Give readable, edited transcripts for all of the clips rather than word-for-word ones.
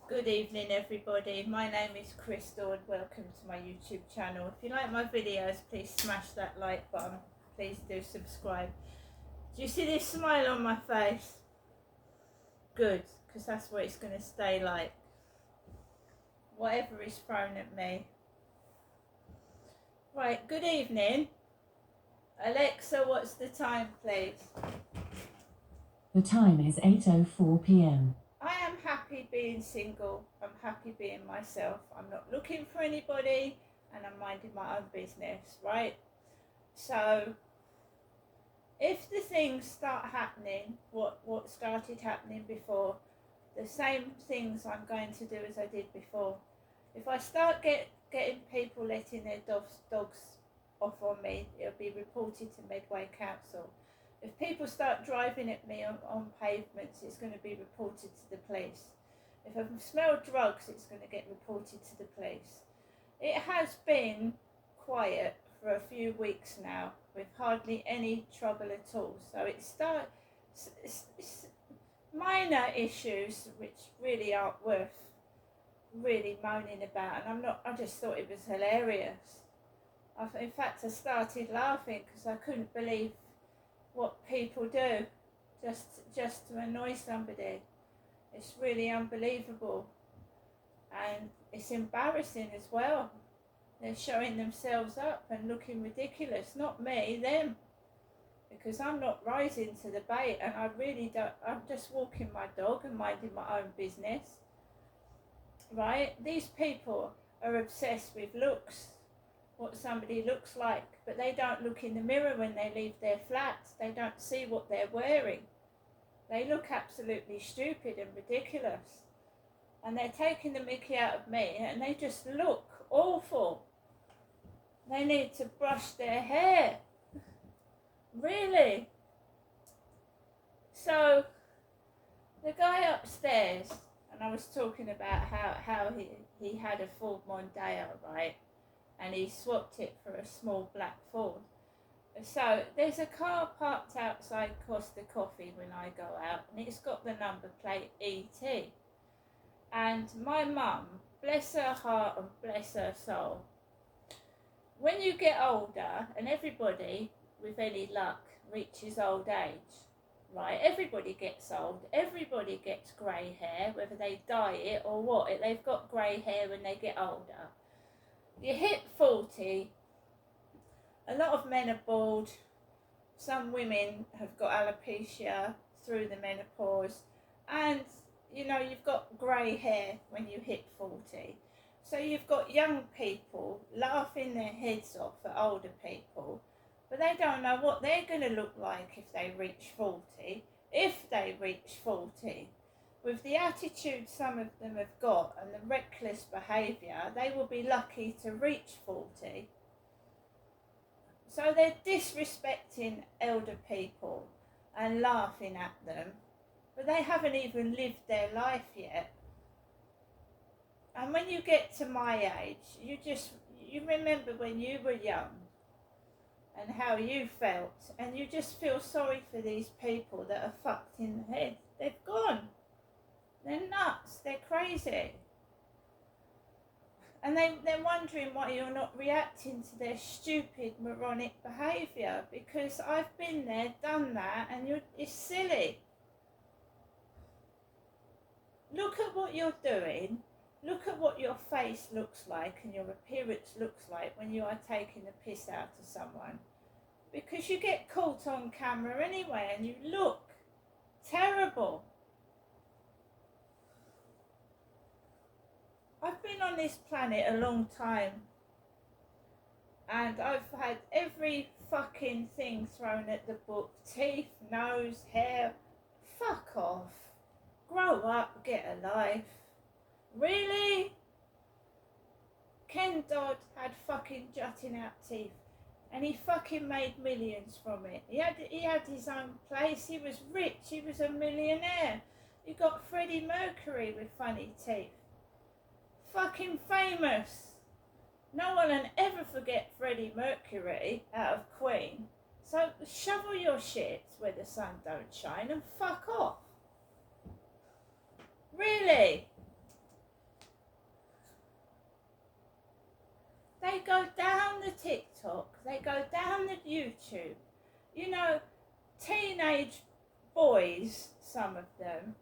Good evening everybody, my name is Crystal and welcome to my YouTube channel. If you like my videos, please smash that like button, please do subscribe. Do you see this smile on my face? Good, because that's what it's going to stay like. Whatever is thrown at me. Right, good evening. Alexa, what's the time please? The time is 8:04 p.m. I am happy being single, I'm happy being myself, I'm not looking for anybody and I'm minding my own business, right? So if the things start happening, what started happening before, the same things I'm going to do as I did before. If I start getting people letting their dogs off on me, it'll be reported to Medway Council. If people start driving at me on pavements, it's going to be reported to the police. If I smell drugs, it's going to get reported to the police. It has been quiet for a few weeks now with hardly any trouble at all. So it's minor issues which really aren't worth really moaning about, and I just thought it was hilarious. In fact, I started laughing because I couldn't believe what people do just to annoy somebody. It's really unbelievable, and it's embarrassing as well. They're showing themselves up and looking ridiculous. Not me, them. Because I'm not rising to the bait, and I really don't. I'm just walking my dog and minding my own business. Right? These people are obsessed with looks, what somebody looks like, but they don't look in the mirror when they leave their flats. They don't see what they're wearing. They look absolutely stupid and ridiculous. And they're taking the mickey out of me, and they just look awful. They need to brush their hair. Really? So the guy upstairs, and I was talking about how he had a Ford Mondeo, right? And he swapped it for a small black Ford. So there's a car parked outside Costa Coffee when I go out, and it's got the number plate ET. And my mum, bless her heart and bless her soul, when you get older, and everybody with any luck reaches old age, right? Everybody gets old, everybody gets grey hair, whether they dye it or what, they've got grey hair when they get older. You hit 40, a lot of men are bald, some women have got alopecia through the menopause, and you've got grey hair when you hit 40. So you've got young people laughing their heads off at older people, but they don't know what they're going to look like if they reach 40. If they reach 40, with the attitude some of them have got and the reckless behaviour, they will be lucky to reach 40. So they're disrespecting elder people and laughing at them, but they haven't even lived their life yet. And when you get to my age, you remember when you were young and how you felt, and you just feel sorry for these people that are fucked in the head. They've gone. They're nuts. They're crazy. And they're wondering why you're not reacting to their stupid, moronic behaviour, because I've been there, done that, and it's silly. Look at what you're doing. Look at what your face looks like and your appearance looks like when you are taking the piss out of someone. Because you get caught on camera anyway and you look terrible. I've been on this planet a long time and I've had every fucking thing thrown at the book. Teeth, nose, hair. Fuck off. Grow up, get a life. Really? Ken Dodd had fucking jutting out teeth and he fucking made millions from it. He had his own place, he was rich, he was a millionaire. You got Freddie Mercury with funny teeth. Fucking famous. No one can ever forget Freddie Mercury out of Queen. So shovel your shit where the sun don't shine and fuck off. Really? boys, some of them,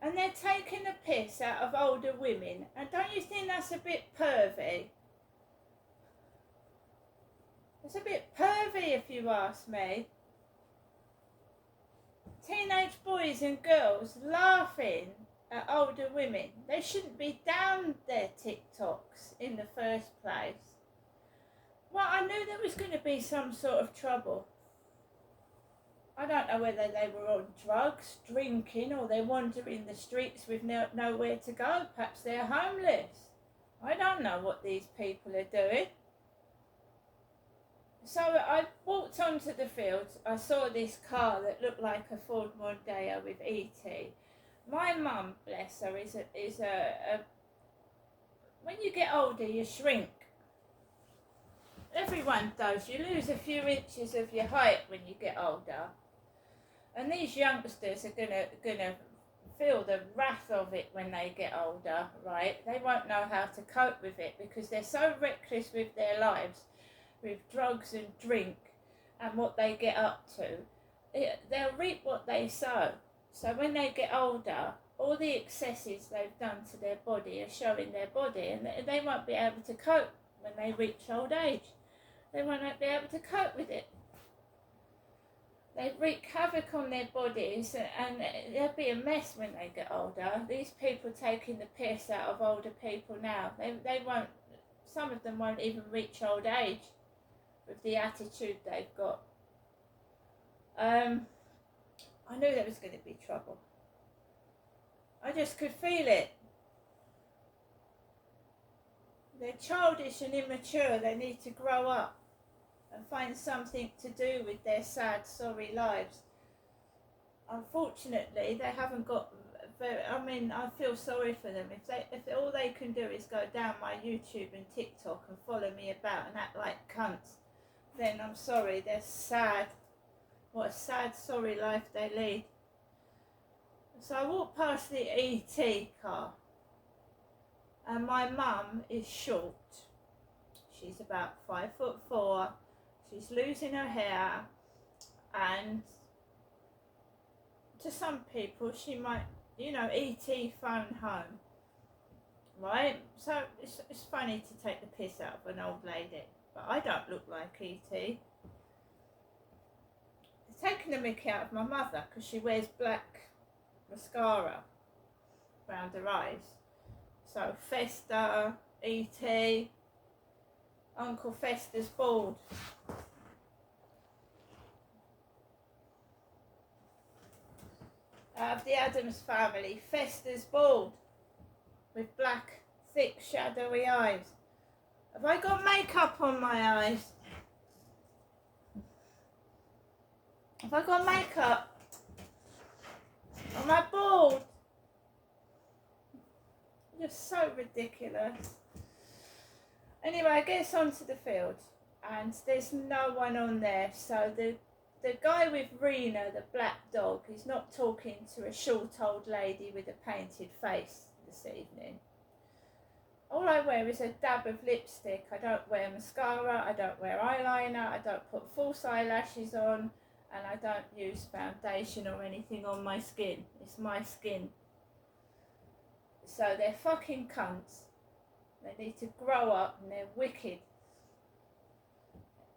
and they're taking the piss out of older women. And don't you think that's a bit pervy? It's a bit pervy if you ask me. Teenage boys and girls laughing at older women. They shouldn't be down their TikToks in the first place. Well, I knew there was going to be some sort of trouble. I don't know whether they were on drugs, drinking, or they're wandering the streets with nowhere to go. Perhaps they're homeless. I don't know what these people are doing. So I walked onto the field. I saw this car that looked like a Ford Mondeo with E.T. My mum, bless her, is a when you get older, you shrink. Everyone does. You lose a few inches of your height when you get older. And these youngsters are gonna feel the wrath of it when they get older, right? They won't know how to cope with it because they're so reckless with their lives, with drugs and drink and what they get up to. They'll reap what they sow. So when they get older, all the excesses they've done to their body are showing their body, and they won't be able to cope when they reach old age. They won't be able to cope with it. They wreak havoc on their bodies, and they'll be a mess when they get older. These people taking the piss out of older people now, they won't, some of them won't even reach old age with the attitude they've got. I knew there was going to be trouble. I just could feel it. They're childish and immature. They need to grow up and find something to do with their sad, sorry lives. Unfortunately, they haven't got very, I feel sorry for them. If all they can do is go down my YouTube and TikTok and follow me about and act like cunts, then I'm sorry, they're sad. What a sad, sorry life they lead. So I walked past the E.T. car, and my mum is short. She's about 5'4". She's losing her hair, and to some people she might, E.T. phone home, right? So it's funny to take the piss out of an old lady, but I don't look like E.T. It's taking the mickey out of my mother because she wears black mascara around her eyes. So Fester, E.T., Uncle Fester's bald. Out of the Addams family, Fester's bald with black, thick, shadowy eyes. Have I got makeup on my eyes? Have I got makeup? Am I bald? You're so ridiculous. Anyway, I get onto the field and there's no one on there. So the guy with Rena, the black dog, is not talking to a short old lady with a painted face this evening. All I wear is a dab of lipstick. I don't wear mascara, I don't wear eyeliner, I don't put false eyelashes on, and I don't use foundation or anything on my skin. It's my skin. So they're fucking cunts. They need to grow up, and they're wicked.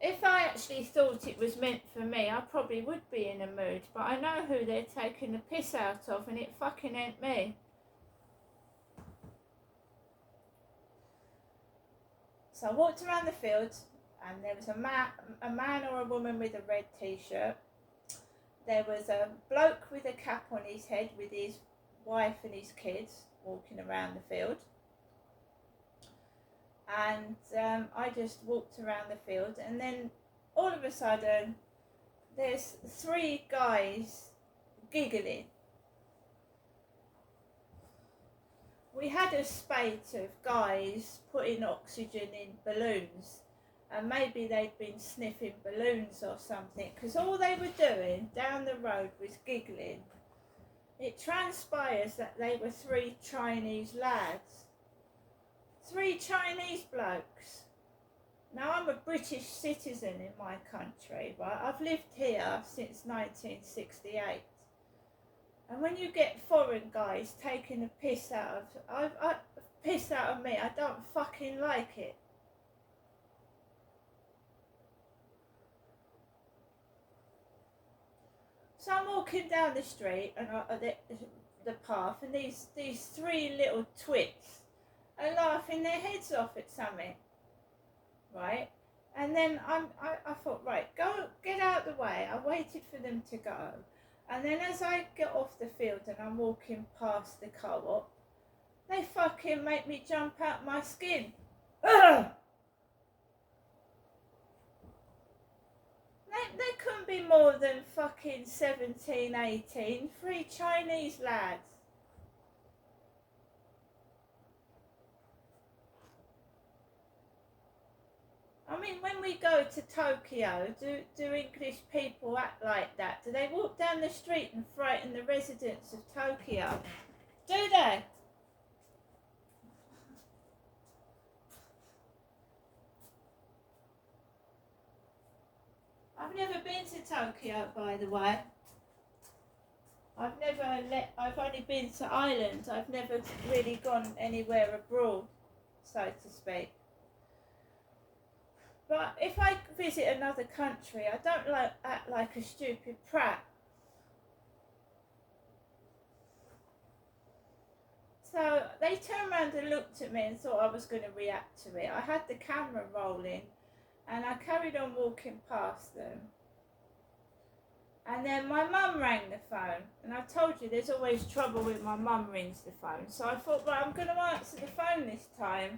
If I actually thought it was meant for me, I probably would be in a mood, but I know who they're taking the piss out of, and it fucking ain't me. So I walked around the field, and there was a man or a woman with a red t-shirt. There was a bloke with a cap on his head with his wife and his kids walking around the field. And I just walked around the field, and then all of a sudden there's three guys giggling. We had a spate of guys putting oxygen in balloons, and maybe they'd been sniffing balloons or something, because all they were doing down the road was giggling. It transpires that they were three Chinese lads. Three Chinese blokes. Now, I'm a British citizen in my country, right? I've lived here since 1968. And when you get foreign guys taking the piss out of me, I don't fucking like it. So I'm walking down the street and the path, and these three little twits are laughing their heads off at something, right? And then I thought, right, get out of the way. I waited for them to go. And then as I get off the field and I'm walking past the co-op, they fucking make me jump out my skin. Ugh! They couldn't be more than fucking 17, 18. Three Chinese lads. I mean, when we go to Tokyo, do English people act like that? Do they walk down the street and frighten the residents of Tokyo? Do they? I've never been to Tokyo, by the way. I've only been to Ireland. I've never really gone anywhere abroad, so to speak. But if I visit another country, I don't act like a stupid prat. So they turned around and looked at me and thought I was going to react to it. I had the camera rolling and I carried on walking past them. And then my mum rang the phone, and I told you there's always trouble when my mum rings the phone. So I thought, well, I'm going to answer the phone this time.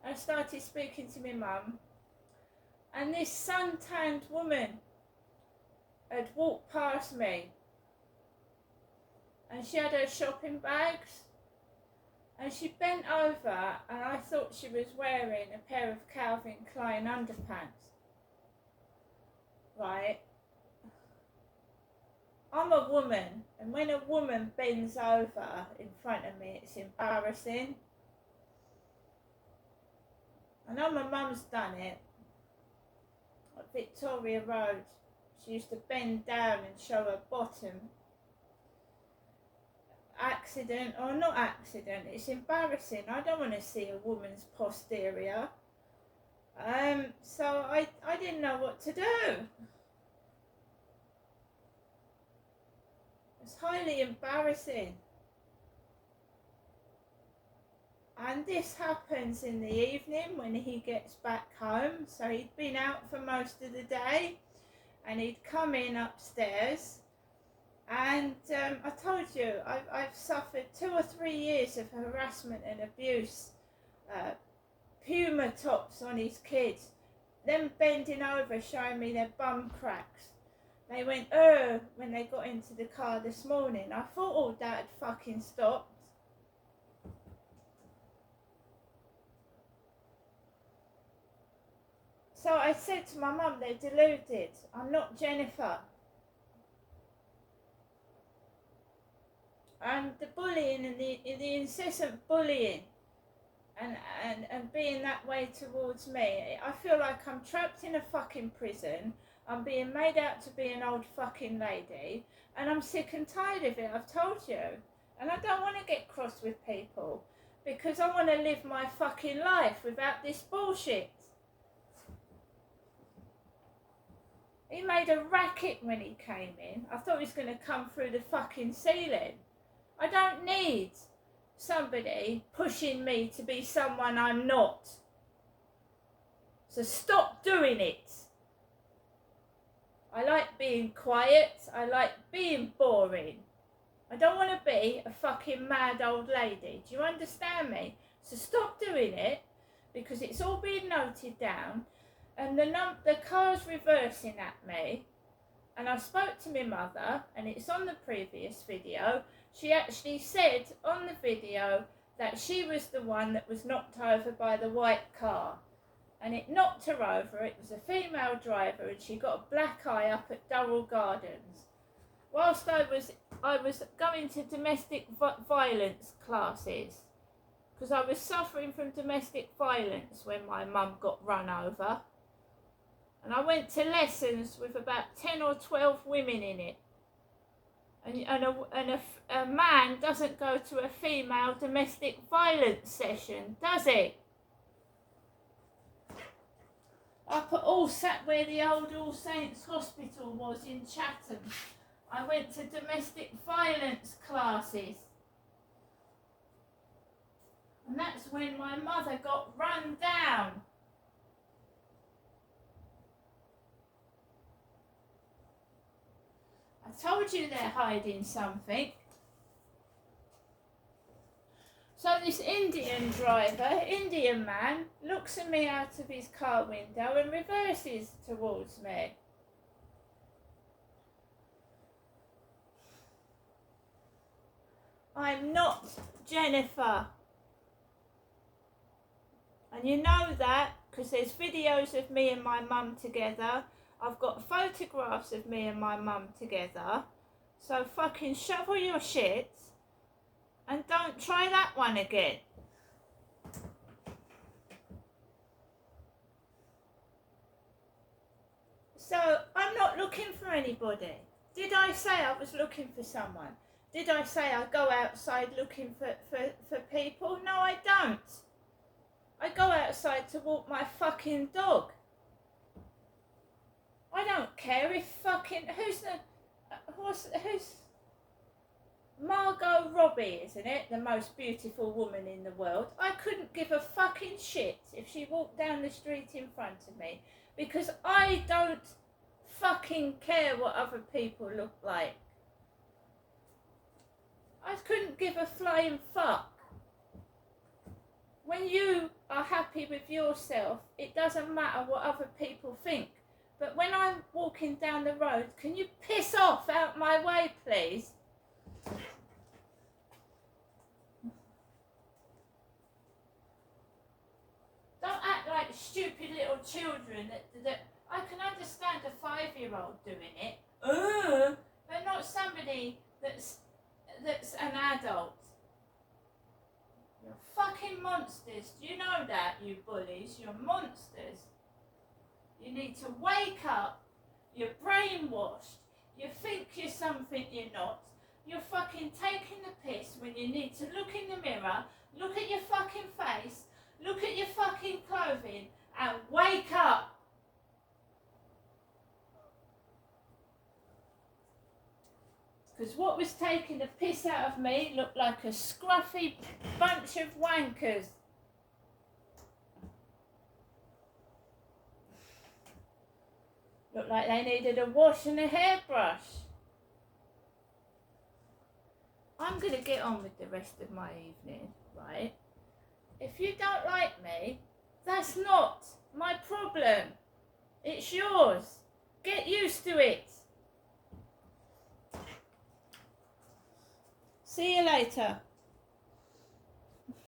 I started speaking to my mum, and this sun-tanned woman had walked past me, and she had her shopping bags, and she bent over, and I thought she was wearing a pair of Calvin Klein underpants, right? I'm a woman, and when a woman bends over in front of me, it's embarrassing. I know my mum's done it. At Victoria Road, she used to bend down and show her bottom. Accident or not accident, it's embarrassing. I don't want to see a woman's posterior. So I didn't know what to do. It's highly embarrassing. And this happens in the evening when he gets back home. So he'd been out for most of the day and he'd come in upstairs. And I told you, I've suffered 2 or 3 years of harassment and abuse. Puma tops on his kids. Them bending over showing me their bum cracks. They went, when they got into the car this morning. I thought all that had fucking stopped. So I said to my mum, they're deluded. I'm not Jennifer. And the bullying and the incessant bullying and being that way towards me, I feel like I'm trapped in a fucking prison. I'm being made out to be an old fucking lady, and I'm sick and tired of it, I've told you. And I don't want to get cross with people, because I want to live my fucking life without this bullshit. He made a racket when he came in. I thought he was going to come through the fucking ceiling. I don't need somebody pushing me to be someone I'm not. So stop doing it. I like being quiet. I like being boring. I don't want to be a fucking mad old lady. Do you understand me? So stop doing it, because it's all being noted down, and the car's reversing at me. And I spoke to my mother, and it's on the previous video. She actually said on the video that she was the one that was knocked over by the white car. And it knocked her over. It was a female driver, and she got a black eye up at Durrell Gardens. Whilst I was going to domestic violence classes, because I was suffering from domestic violence when my mum got run over. And I went to lessons with about 10 or 12 women in it. A man doesn't go to a female domestic violence session, does he? Up at where the old All Saints Hospital was in Chatham, I went to domestic violence classes. And that's when my mother got run down. I told you they're hiding something. So this Indian man, looks at me out of his car window and reverses towards me. I'm not Jennifer. And you know that because there's videos of me and my mum together. I've got photographs of me and my mum together. So fucking shovel your shit and don't try that one again. So I'm not looking for anybody. Did I say I was looking for someone? Did I say I go outside looking for people? No, I don't. I go outside to walk my fucking dog. I don't care if fucking who's Margot Robbie, isn't it? The most beautiful woman in the world. I couldn't give a fucking shit if she walked down the street in front of me because I don't fucking care what other people look like. I couldn't give a flying fuck. When you are happy with yourself, it doesn't matter what other people think. But when I'm walking down the road, can you piss off out my way, please? Don't act like stupid little children that I can understand a 5-year-old doing it, but not somebody that's an adult. You're fucking monsters. Do you know that, you bullies? You're monsters. You need to wake up. You're brainwashed. You think you're something you're not. You're fucking taking the piss when you need to look in the mirror, look at your fucking face, look at your fucking clothing, and wake up. Because what was taking the piss out of me looked like a scruffy bunch of wankers. Looked like they needed a wash and a hairbrush. I'm going to get on with the rest of my evening, right? If you don't like me, that's not my problem. It's yours. Get used to it. See you later.